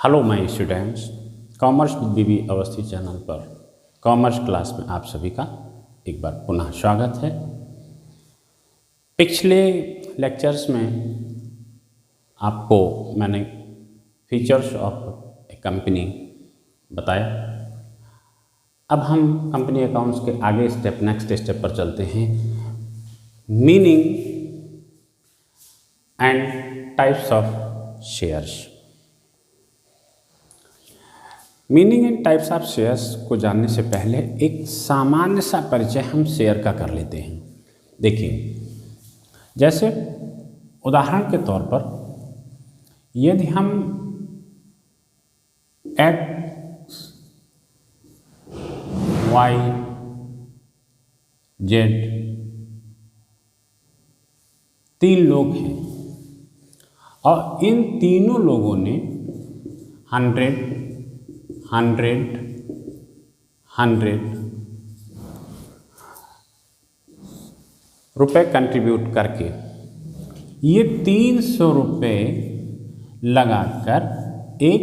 Hello my students, commerce with BB Awasthi channel पर commerce class में आप सभी का एक बार पुनः स्वागत है। पिछले लेक्चर्स में आपको मैंने फीचर्स ऑफ ए कंपनी बताया। अब हम कंपनी अकाउंट्स के आगे नेक्स्ट स्टेप पर चलते हैं। Meaning and types of shares. Meaning and types of shares को जानने से पहले एक सामान्य सा परिचय हम शेयर का कर लेते हैं। देखिए, जैसे उदाहरण के तौर पर यदि हम एक्स वाई जेड 3 लोग हैं और इन तीनों लोगों ने 100 रुपये कंट्रीब्यूट करके ये 300 रुपये लगाकर एक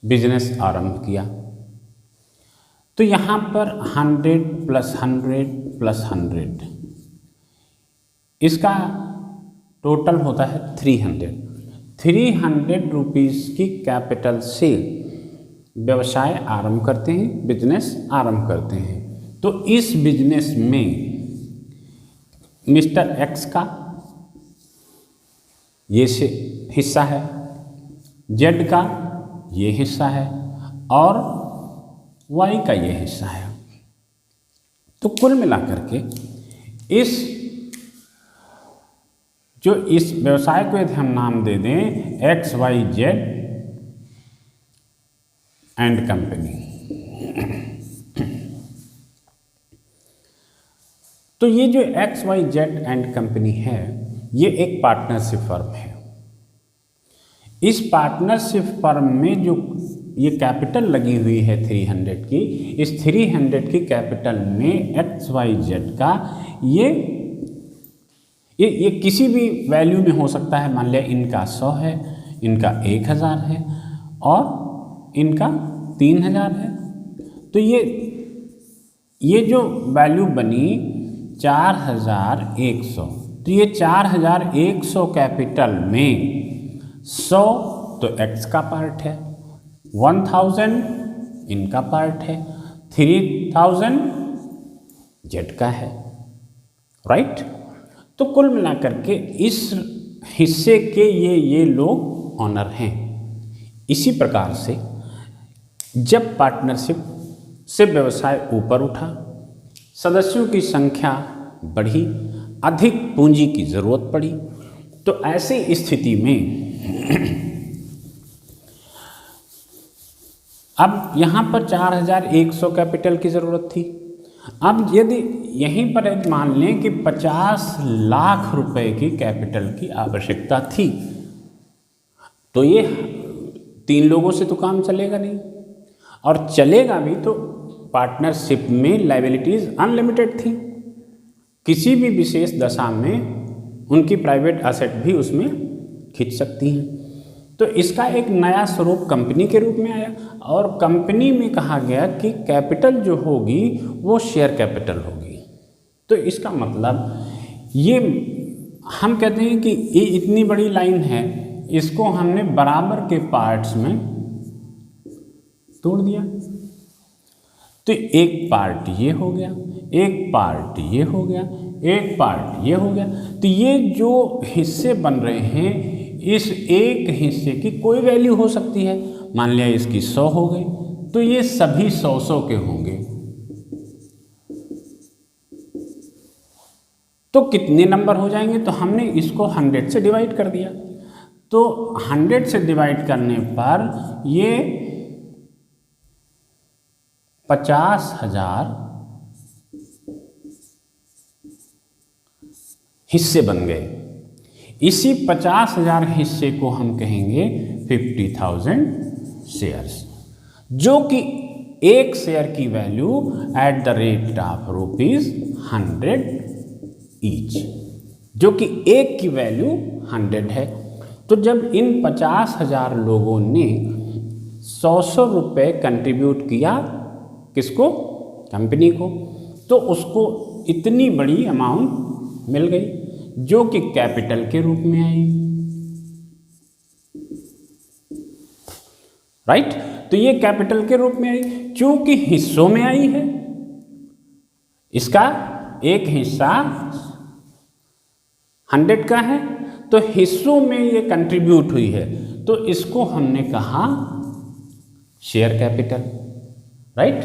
बिजनेस आरंभ किया। तो यहाँ पर 100 + 100 + 100 इसका टोटल होता है 300 रुपीज़ की कैपिटल से व्यवसाय आरंभ करते हैं, बिजनेस आरंभ करते हैं। तो इस बिजनेस में मिस्टर एक्स का ये से हिस्सा है, जेड का ये हिस्सा है और वाई का ये हिस्सा है। तो कुल मिलाकर के इस व्यवसाय को यदि हम नाम दे दें X Y Z and company, तो ये जो X Y Z and company है ये एक पार्टनरशिप फर्म है। इस पार्टनरशिप फर्म में जो ये कैपिटल लगी हुई है 300 की, इस 300 की कैपिटल में एक्स वाई जेड का ये किसी भी वैल्यू में हो सकता है। मान लिया इनका 100 है, इनका 1000 है और इनका 3000 है। तो ये जो वैल्यू बनी 4100, तो ये 4100 कैपिटल में 100 तो एक्स का पार्ट है, 1000 इनका पार्ट है, 3000 जेड का है, राइट। तो कुल मिलाकर के इस हिस्से के ये लोग ऑनर हैं। इसी प्रकार से जब पार्टनरशिप से व्यवसाय ऊपर उठा, सदस्यों की संख्या बढ़ी, अधिक पूंजी की जरूरत पड़ी, तो ऐसी स्थिति में अब यहाँ पर 4100 कैपिटल की जरूरत थी। अब यदि यहीं पर एक मान लें कि 50 लाख रुपए की कैपिटल की आवश्यकता थी, तो ये 3 लोगों से तो काम चलेगा नहीं, और चलेगा भी तो पार्टनरशिप में लायबिलिटीज अनलिमिटेड थी। किसी भी विशेष दशा में उनकी प्राइवेट एसेट भी उसमें खिंच सकती हैं। तो इसका एक नया स्वरूप कंपनी के रूप में आया और कंपनी में कहा गया कि कैपिटल जो होगी वो शेयर कैपिटल होगी। तो इसका मतलब ये हम कहते हैं कि ये इतनी बड़ी लाइन है, इसको हमने बराबर के पार्ट्स में तोड़ दिया। तो एक पार्ट ये हो गया, एक पार्ट ये हो गया, एक पार्ट ये हो गया। तो ये जो हिस्से बन रहे हैं, इस एक हिस्से की कोई वैल्यू हो सकती है। मान लिया इसकी 100 हो गई, तो ये सभी 100 के होंगे। तो कितने नंबर हो जाएंगे? तो हमने इसको 100 से डिवाइड कर दिया। तो 100 से डिवाइड करने पर ये 50,000 हिस्से बन गए। इसी 50,000 हिस्से को हम कहेंगे 50,000 शेयर्स, जो कि एक शेयर की value at the rate of ₹100 each, जो कि एक की वैल्यू 100 है। तो जब इन 50,000 लोगों ने 100 रुपये कंट्रीब्यूट किया, किसको? कंपनी को, तो उसको इतनी बड़ी अमाउंट मिल गई जो कि कैपिटल के रूप में आई। राइट, तो ये कैपिटल के रूप में आई क्योंकि हिस्सों में आई है। इसका एक हिस्सा 100 का है, तो हिस्सों में ये कंट्रीब्यूट हुई है, तो इसको हमने कहा शेयर कैपिटल। राइट,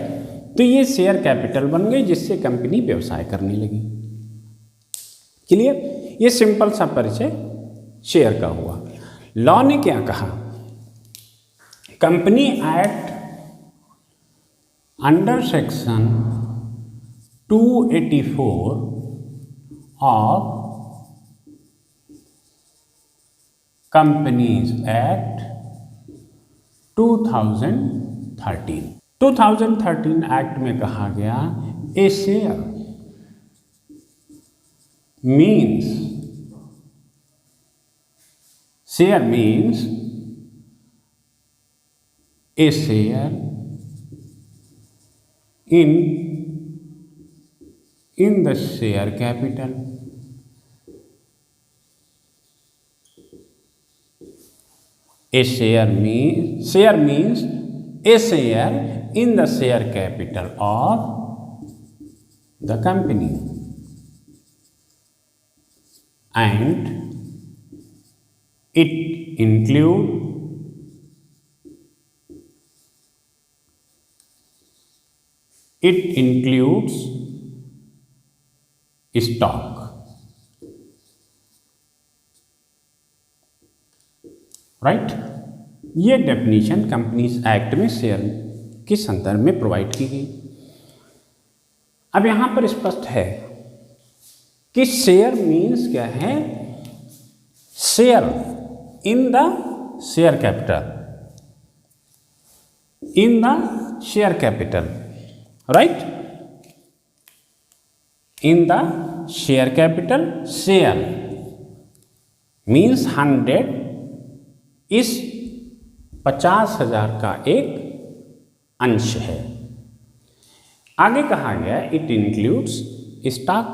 तो ये शेयर कैपिटल बन गई जिससे कंपनी व्यवसाय करने लगी। क्लियर? ये सिंपल सा परिचय शेयर का हुआ। लॉ ने क्या कहा? Company act under section 284 of companies act 2013 act में कहा गया a share means a share in the share capital. A share means a share in the share capital of the company, and it includes stock. Right, ये definition companies act में share के संदर्भ में provide की गई। अब यहां पर स्पष्ट है कि शेयर मीन्स क्या है? Share in the share capital, right, in the share capital. Share means 100 इस 50,000 का एक अंश है। आगे कहा गया इट इंक्लूड्स स्टॉक।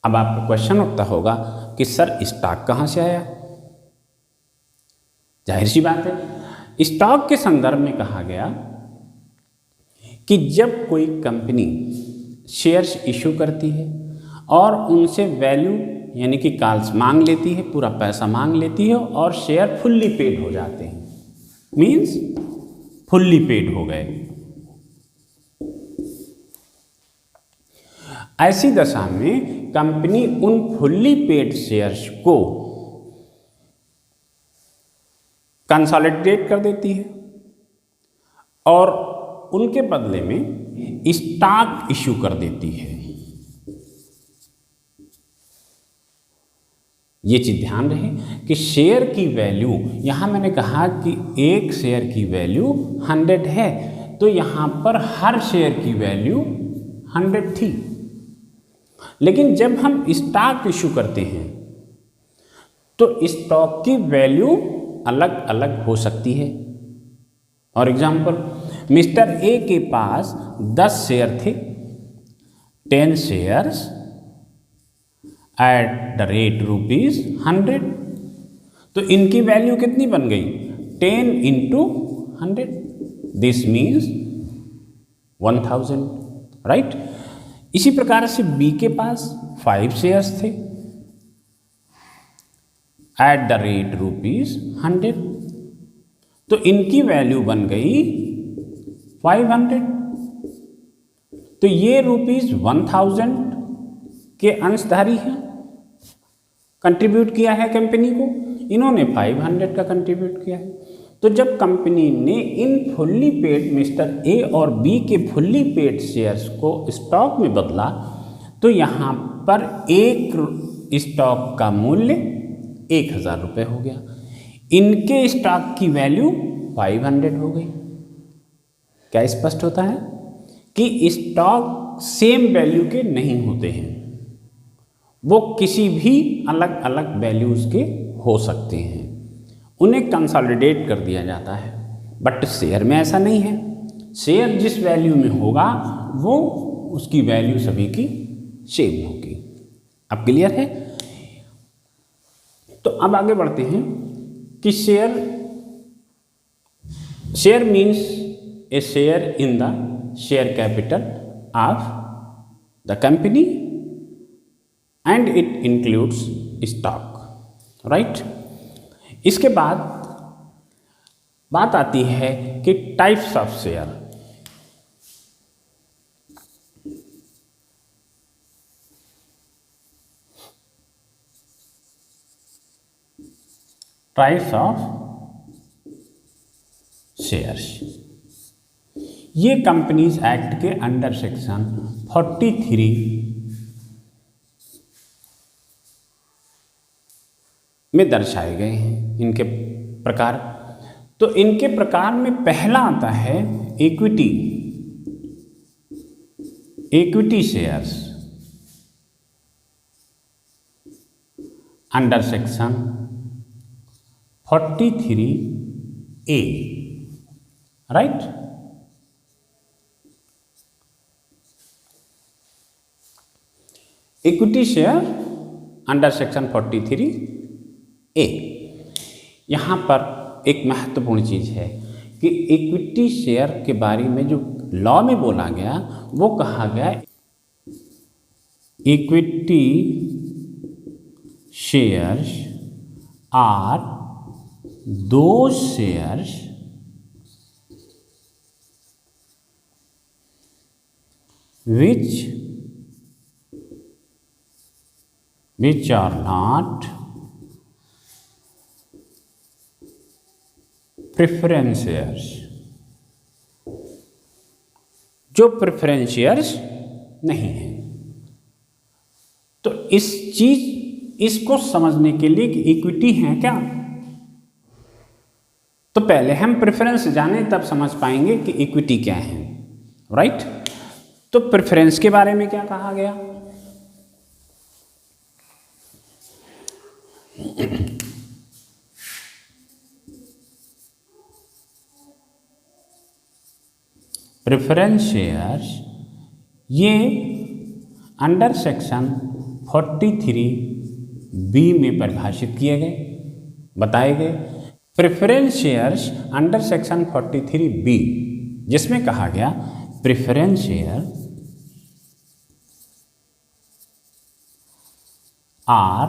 अब आपका क्वेश्चन उठता होगा कि सर स्टॉक कहाँ से आया? जाहिर सी बात है, स्टॉक के संदर्भ में कहा गया कि जब कोई कंपनी शेयर्स इशू करती है और उनसे वैल्यू यानी कि कॉल्स मांग लेती है, पूरा पैसा मांग लेती है और शेयर फुल्ली पेड हो जाते हैं, मीन्स फुल्ली पेड हो गए। ऐसी दशा में कंपनी उन फुल्ली पेड शेयर्स को कंसोलिडेट कर देती है और उनके बदले में स्टॉक इशू कर देती है। ये चीज ध्यान रहे कि शेयर की वैल्यू, यहां मैंने कहा कि एक शेयर की वैल्यू 100 है, तो यहां पर हर शेयर की वैल्यू 100 थी। लेकिन जब हम स्टॉक इशू करते हैं तो स्टॉक की वैल्यू अलग अलग हो सकती है। फॉर एग्जाम्पल, मिस्टर ए के पास 10 शेयर थे, 10 शेयर्स एट द रेट ₹100, तो इनकी वैल्यू कितनी बन गई? 10 into 100, दिस मीन्स 1000, राइट। इसी प्रकार से बी के पास 5 शेयर्स थे एट द रेट ₹100, तो इनकी वैल्यू बन गई 500, तो ये ₹1000 के अंशधारी हैं, कंट्रीब्यूट किया है कंपनी को, इन्होंने 500 का कंट्रीब्यूट किया है। तो जब कंपनी ने इन फुल्ली पेड मिस्टर ए और बी के फुल्ली पेड शेयर्स को स्टॉक में बदला, तो यहाँ पर एक स्टॉक का मूल्य 1000 रुपये हो गया, इनके स्टॉक की वैल्यू 500 हो गई। क्या स्पष्ट होता है कि स्टॉक सेम वैल्यू के नहीं होते हैं, वो किसी भी अलग अलग वैल्यूज़ के हो सकते हैं, उन्हें कंसोलिडेट कर दिया जाता है। बट शेयर में ऐसा नहीं है, शेयर जिस वैल्यू में होगा वो उसकी वैल्यू सभी की सेम होगी। अब क्लियर है? तो अब आगे बढ़ते हैं कि share means A share in the share capital of the company and it includes stock, right. इसके बाद बात आती है कि types of share. Types of shares, ये कंपनीज एक्ट के अंडर सेक्शन 43 में दर्शाए गए हैं इनके प्रकार। तो इनके प्रकार में पहला आता है equity shares under section 43A, right. Equity share under section 43A। यहाँ पर एक महत्वपूर्ण चीज़ है कि इक्विटी शेयर के बारे में जो लॉ में बोला गया वो कहा गया equity shares are those shares which are not preference shares, जो प्रेफरेंस शेयर्स नहीं है। तो इसको समझने के लिए कि इक्विटी है क्या, तो पहले हम प्रेफरेंस जाने तब समझ पाएंगे कि इक्विटी क्या है, राइट। तो प्रेफरेंस के बारे में क्या कहा गया? प्रेफरेंस शेयर्स ये अंडर सेक्शन 43B में परिभाषित किए गए, बताए गए। Preference shares under section 43B, जिसमें कहा गया preference share are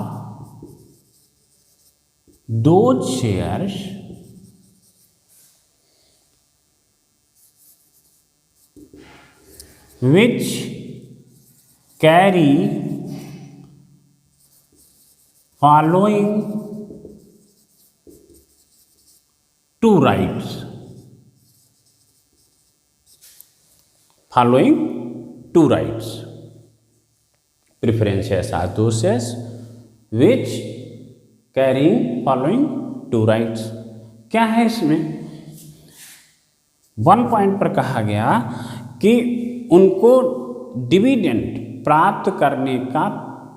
those shares which carry following two rights. Following two rights. Preference shares are those shares which carrying following two rights. क्या है इसमें? 1 पॉइंट पर कहा गया कि उनको डिविडेंड प्राप्त करने का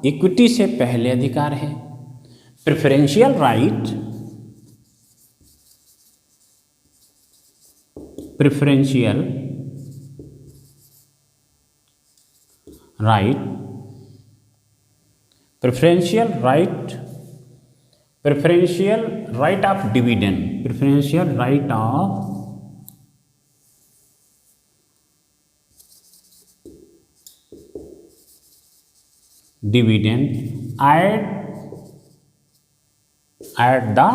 इक्विटी से पहले अधिकार है। Preferential right of dividend, preferential right of dividend at the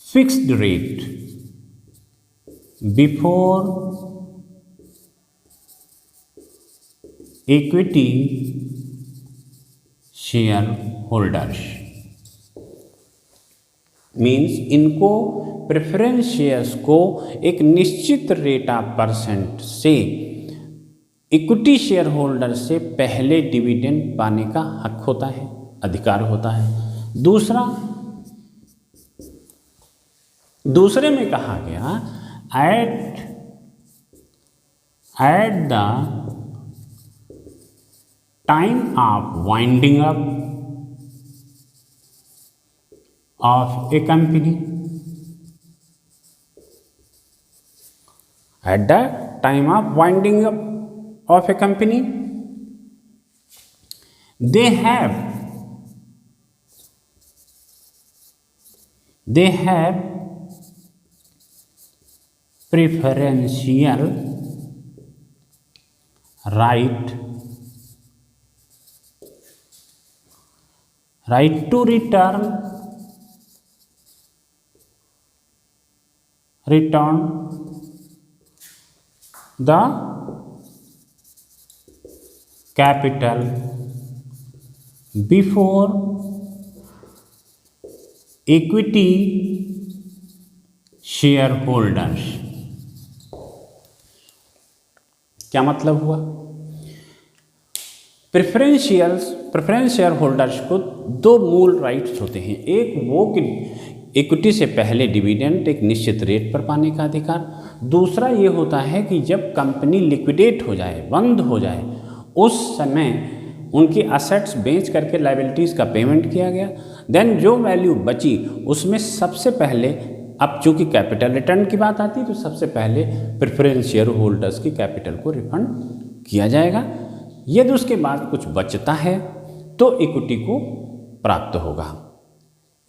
fixed rate before equity shareholders, means इनको प्रेफरेंस शेयर्स को एक निश्चित रेट ऑफ परसेंट से इक्विटी शेयर होल्डर से पहले डिविडेंड पाने का हक होता है, अधिकार होता है। दूसरे में कहा गया at the time of winding up of A company, at the time of winding up of a company, they have preferential right to return the capital before equity shareholders। क्या मतलब हुआ? प्रेफरेंस शेयर होल्डर्स को दो मूल rights होते हैं। एक वो कि इक्विटी से पहले डिविडेंड एक निश्चित रेट पर पाने का अधिकार, दूसरा ये होता है कि जब कंपनी लिक्विडेट हो जाए, बंद हो जाए, उस समय उनकी असेट्स बेच करके लायबिलिटीज़ का पेमेंट किया गया, देन जो वैल्यू बची उसमें सबसे पहले, अब चूँकि कैपिटल रिटर्न की बात आती है तो सबसे पहले प्रेफरेंस शेयर होल्डर्स की कैपिटल को रिफंड किया जाएगा। यदि उसके बाद कुछ बचता है तो इक्विटी को प्राप्त होगा।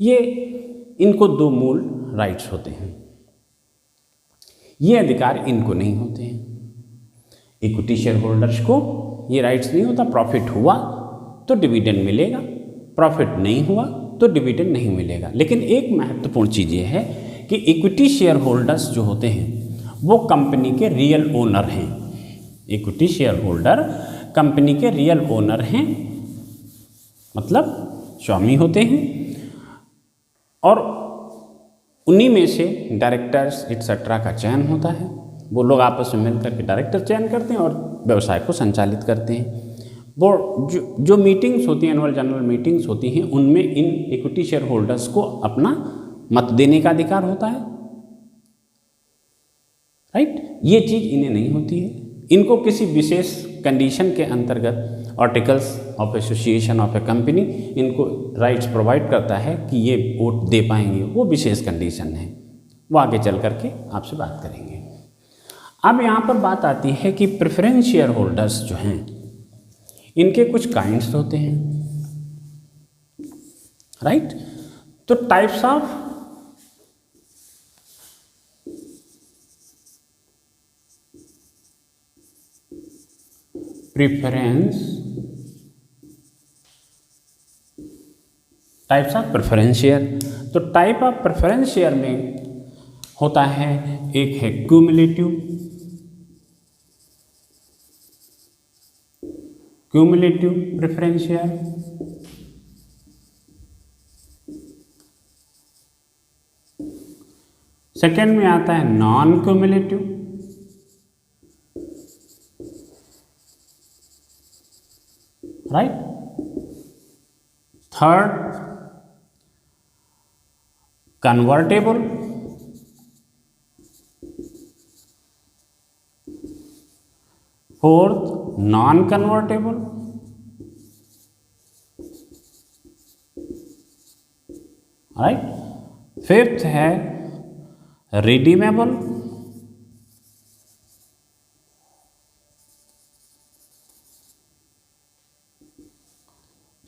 ये इनको दो मूल राइट्स होते हैं। ये अधिकार इनको नहीं होते हैं। इक्विटी शेयर होल्डर्स को ये राइट्स नहीं होता। प्रॉफिट हुआ तो डिविडेंड मिलेगा, प्रॉफिट नहीं हुआ तो डिविडेंड नहीं मिलेगा। लेकिन एक महत्वपूर्ण चीज़ ये है कि इक्विटी शेयर होल्डर्स जो होते हैं वो कंपनी के रियल ओनर हैं। इक्विटी शेयर होल्डर कंपनी के रियल ओनर हैं, मतलब स्वामी होते हैं, और उन्हीं में से डायरेक्टर्स एटसेट्रा का चयन होता है। वो लोग आपस में मिलकर के डायरेक्टर चयन करते हैं और व्यवसाय को संचालित करते हैं। वो जो मीटिंग्स होती हैं, एनुअल जनरल मीटिंग्स होती हैं, उनमें इन इक्विटी शेयर होल्डर्स को अपना मत देने का अधिकार होता है, राइट। ये चीज़ इन्हें नहीं होती है। इनको किसी विशेष कंडीशन के अंतर्गत articles of association of A company इनको राइट्स प्रोवाइड करता है कि ये वोट दे पाएंगे। वो विशेष कंडीशन है, वो आगे चल करके आपसे बात करेंगे। अब यहाँ पर बात आती है कि प्रेफरेंस शेयर होल्डर्स जो हैं इनके कुछ काइंड्स होते हैं, राइट। तो टाइप्स ऑफ प्रेफरेंस शेयर। तो टाइप ऑफ प्रेफरेंस शेयर में होता है, एक है क्यूमुलेटिव प्रेफरेंस शेयर, सेकेंड में आता है non cumulative, right. Third convertible, fourth non convertible, right. Fifth है रिडीमेबल,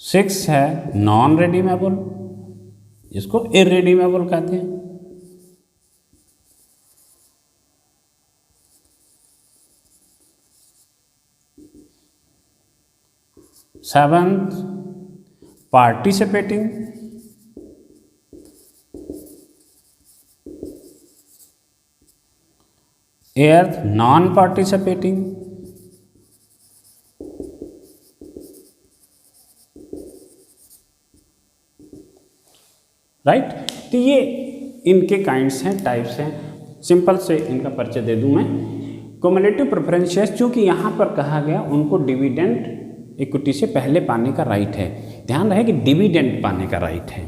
सिक्स है नॉन रिडीमेबल, जिसको इररिडीमेबल कहते हैं। Seventh participating, eighth non participating, right. तो ये इनके काइंड्स हैं, टाइप्स हैं। सिंपल से इनका परिचय दे दूं मैं। क्यूमुलेटिव प्रेफरेंस शेयर्स, चूँकि यहाँ पर कहा गया उनको डिविडेंड इक्विटी से पहले पाने का राइट है। ध्यान रहे कि डिविडेंड पाने का राइट है,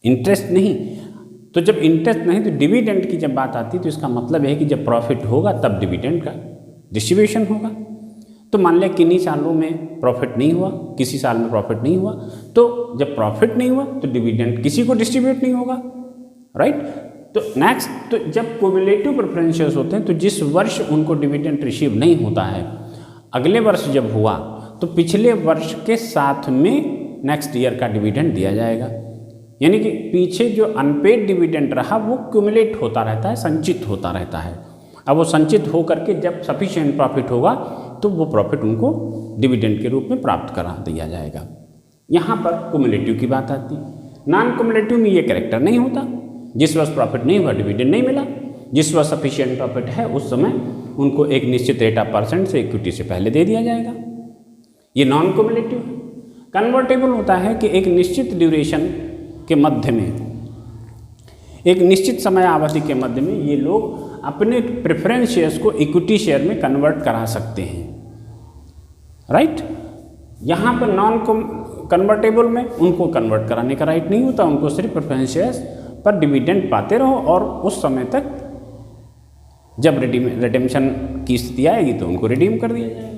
इंटरेस्ट नहीं। तो जब इंटरेस्ट नहीं तो डिविडेंड की जब बात आती है तो इसका मतलब है कि जब प्रॉफिट होगा तब डिविडेंड का डिस्ट्रीब्यूशन होगा। तो मान लिया किन्हीं सालों में प्रॉफिट नहीं हुआ, किसी साल में प्रॉफिट नहीं हुआ, तो जब प्रॉफिट नहीं हुआ तो डिविडेंड किसी को डिस्ट्रीब्यूट नहीं होगा, राइट। तो नेक्स्ट, तो जब क्युमुलेटिव प्रेफरेंस शेयर्स होते हैं तो जिस वर्ष उनको डिविडेंड रिसीव नहीं होता है, अगले वर्ष जब हुआ तो पिछले वर्ष के साथ में नेक्स्ट ईयर का डिविडेंड दिया जाएगा। यानी कि पीछे जो अनपेड डिविडेंड रहा वो क्युमुलेट होता रहता है, संचित होता रहता है। अब वो संचित हो करके जब सफिशिएंट प्रॉफिट होगा तो वो प्रॉफिट उनको डिविडेंड के रूप में प्राप्त करा दिया जाएगा। यहाँ पर क्युमुलेटिव की बात आती है। नॉन क्युमुलेटिव में ये कैरेक्टर नहीं होता, जिस वर्ष प्रॉफिट नहीं हुआ डिविडेंड नहीं मिला, जिस वर्ष सफिशिएंट प्रॉफिट है उस समय उनको एक निश्चित रेट ऑफ परसेंट से इक्विटी से पहले दे दिया जाएगा। ये नॉन क्युमुलेटिव है। कन्वर्टेबल होता है कि एक निश्चित ड्यूरेशन के मध्य में, एक निश्चित समय अवधि के मध्य में ये लोग अपने प्रेफरेंस शेयर्स को इक्विटी शेयर में कन्वर्ट करा सकते हैं, राइट। यहाँ पर नॉन कन्वर्टेबल में उनको कन्वर्ट कराने का राइट नहीं होता, उनको सिर्फ प्रेफरेंस शेयर्स पर डिविडेंड पाते रहो और उस समय तक जब रिडेम्पशन की स्थिति आएगी तो उनको रिडीम कर दिया जाएगा।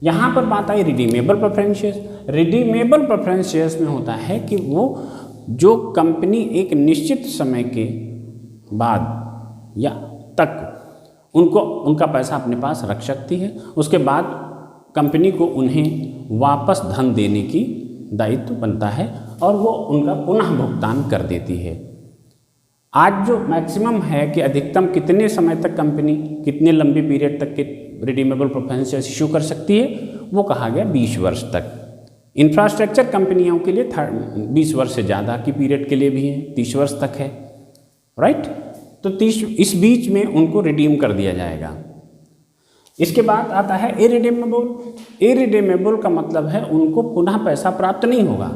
यहाँ पर बात आई redeemable preference shares. Redeemable preference shares में होता है कि वो जो कंपनी एक निश्चित समय के बाद या तक उनका पैसा अपने पास रख सकती है, उसके बाद कंपनी को उन्हें वापस धन देने की दायित्व बनता है और वो उनका पुनः भुगतान कर देती है। आज जो मैक्सिमम है कि अधिकतम कितने समय तक कंपनी कितने लंबी पीरियड तक के रिडीमेबल प्रेफरेंस शेयर्स इशू कर सकती है, वो कहा गया 20 वर्ष तक। इंफ्रास्ट्रक्चर कंपनियों के लिए 20 वर्ष से ज़्यादा की पीरियड के लिए भी है, 30 वर्ष तक है, राइट। तो 30 इस बीच में उनको रिडीम कर दिया जाएगा। इसके बाद आता है इरिडीमेबल। इरिडीमेबल का मतलब है उनको पुनः पैसा प्राप्त नहीं होगा,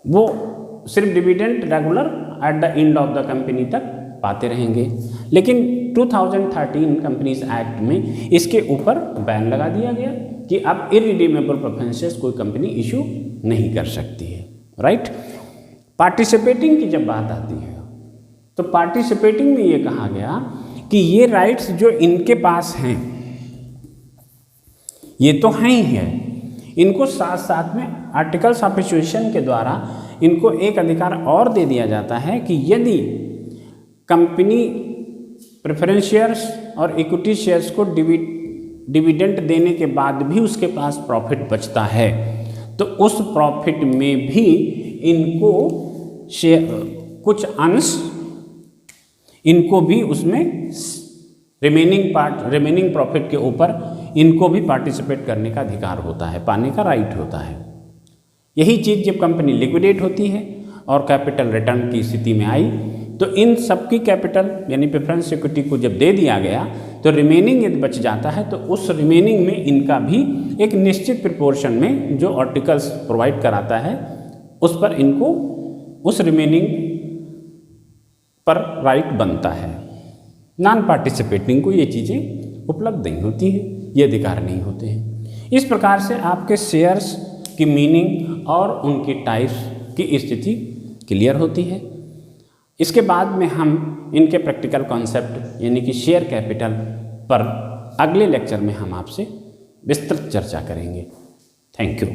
वो सिर्फ dividend regular at the end of the company तक पाते रहेंगे। लेकिन 2013 कंपनीज एक्ट में इसके ऊपर बैन लगा दिया गया कि अब इरिडीमेबल प्रेफरेंस शेयर्स कोई कंपनी इशू नहीं कर सकती है, राइट। पार्टिसिपेटिंग की जब बात आती है तो पार्टिसिपेटिंग में ये कहा गया कि ये राइट्स जो इनके पास हैं ये तो हैं ही हैं, इनको साथ साथ में आर्टिकल्स ऑफ एसोसिएशन के द्वारा इनको एक अधिकार और दे दिया जाता है कि यदि कंपनी प्रेफरेंस शेयर्स और इक्विटी शेयर्स को डिविडेंड देने के बाद भी उसके पास प्रॉफिट बचता है तो उस प्रॉफिट में भी इनको कुछ अंश इनको भी उसमें रिमेनिंग प्रॉफिट के ऊपर इनको भी पार्टिसिपेट करने का अधिकार होता है, पाने का राइट होता है। यही चीज़ जब कंपनी लिक्विडेट होती है और कैपिटल रिटर्न की स्थिति में आई तो इन सबकी कैपिटल यानी प्रेफरेंस इक्विटी को जब दे दिया गया तो रिमेनिंग यदि बच जाता है तो उस रिमेनिंग में इनका भी एक निश्चित प्रोपोर्शन में जो आर्टिकल्स प्रोवाइड कराता है उस पर इनको उस रिमेनिंग पर राइट बनता है। नॉन पार्टिसिपेटिंग को ये चीज़ें उपलब्ध नहीं होती हैं, ये अधिकार नहीं होते हैं। इस प्रकार से आपके शेयर्स की मीनिंग और उनकी टाइप्स की स्थिति क्लियर होती है। इसके बाद में हम इनके प्रैक्टिकल कॉन्सेप्ट यानी कि शेयर कैपिटल पर अगले लेक्चर में हम आपसे विस्तृत चर्चा करेंगे। Thank you.